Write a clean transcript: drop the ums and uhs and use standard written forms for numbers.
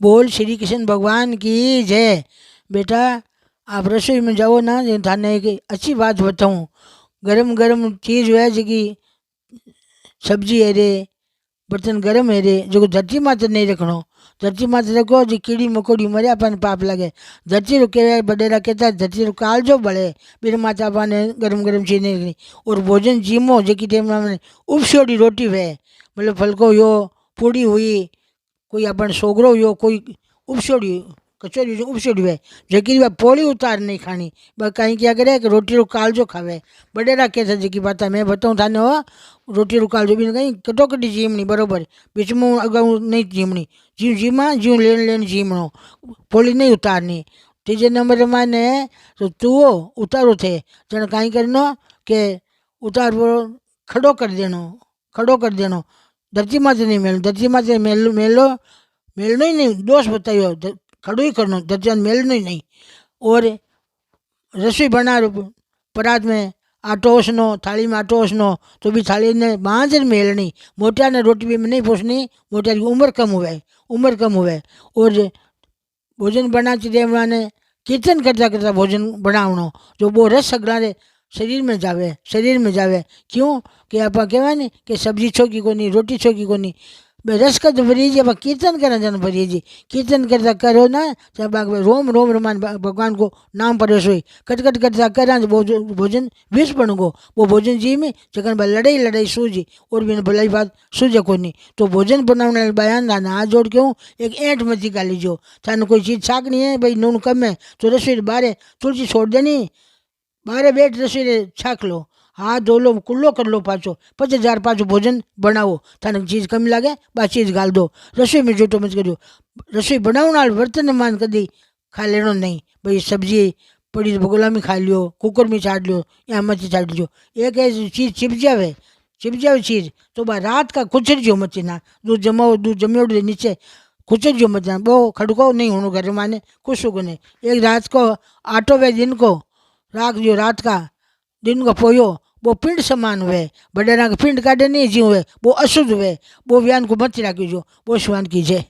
बोल श्री कृष्ण भगवान की जय। बेटा आप रसोई में जाओ ना, जो थाने एक अच्छी बात बताऊँ, गरम गरम चीज़ है जी की सब्जी है रे, बर्तन गरम है रे, जो धरती माते नहीं रखनो। धरती माते रखो जी कीड़ी मकोड़ी मरे अपन पाप लगे। धरती रो कहे बडेरा कहता है धरती रो कालजो बड़े, बिर माता अपन गरम गरम चीज नहीं रखनी। और भोजन जीमो जेकी टेम में उपसोड़ी रोटी वे, मतलब फलको यो, पूड़ी हुई, कोई अपन सोगरो हुयो, कोई उपसोड़ी कचोरी जो उपसोड़ी वे, जेकी वा पोली उतार नहीं खानी। कहीं क्या करे कि रोटी रो कालजो खावे। बडेरा कहता जेकी बात मैं बताऊँ थाने हो, रोटी रो कालजो भी कहीं कटोकटी जीमनी बरोबर, बीच में अगाऊ नहीं जीमनी, जीव जीमा जीव लेन लेन जीमणो, पोली नहीं उतारनी। तीजे नंबर माने तो तू उतारो थे जन कहीं करनो के उतार खड़ो कर देनो, खड़ो कर देनो। धरती माते नहीं मेल, धरती माते मेल मेलो मेलनो ही नहीं, दोष बताइयो, खड़ो ही करनो, धरती मेलनो ही नहीं। और रसोई बना परात में आटो ओसनो, थाली में आटो ओसनो तो भी थाली ने बांध मेलनी। मोटिया ने रोटी भी नहीं पोसनी, मोटिया की उम्र कम हुए, उम्र कम हुए। और भोजन बनाती देव माने कीर्तन करता करता भोजन बनावनो, जो वो रस सगड़ा शरीर में जावे, शरीर में जावे। क्यों कि आप कहवा नहीं कि सब्जी छोकी को नहीं, रोटी छोकी को नहीं, रस कद भरी जी। आप कीर्तन करा जन भरी जी, कीर्तन करता करो ना, जब रोम रोम रमान भगवान को नाम परेश हुई, कटकट करता करा भोजन विष बन गो। वो भोजन जी में जगन भाई लड़ाई लड़ाई सूझी, और भी भलाई बात सूझे को नहीं। तो भोजन बनाने बयान था ना, हाथ जोड़ के हूँ एक ऐंठ मत निकाली जो, थाने कोई चीज़ छाकनी है भाई, नून कम है तो रसोई बारे तुलसी छोड़ देनी, बारे बैठ रसोई छाक लो, हाथ धो लो, कुल्लो कर लो पाछो, 50,000 पाछो भोजन बनाओ। थाने चीज़ कम लगे बा चीज़ गाल दो, रसोई में जूठो मत करो। रसोई बनावना बर्तन मान कदी खा लेनो नहीं भाई, सब्जी पड़ी तो बगुला में खा लियो, कुकर में छाट लियो, या मच्छी छाट लियो। एक ऐसी चीज़ चिप जावे चीज़ तो बा रात का कुचर जो मच्छी ना, दूध जमाओ, दूध जमियोड़ नीचे कुचर जो मत जाए, वो खड़को नहीं होनो घर माने कुछ को नहीं। एक रात को आटो वे, दिन को राख जो, रात का दिन को पोयो वो पिंड समान हुए। बडेरा के पिंड काटे नहीं जी हुए, वो अशुद्ध हुए, वो व्यान को मत राखी जो, वो स्वान की जय।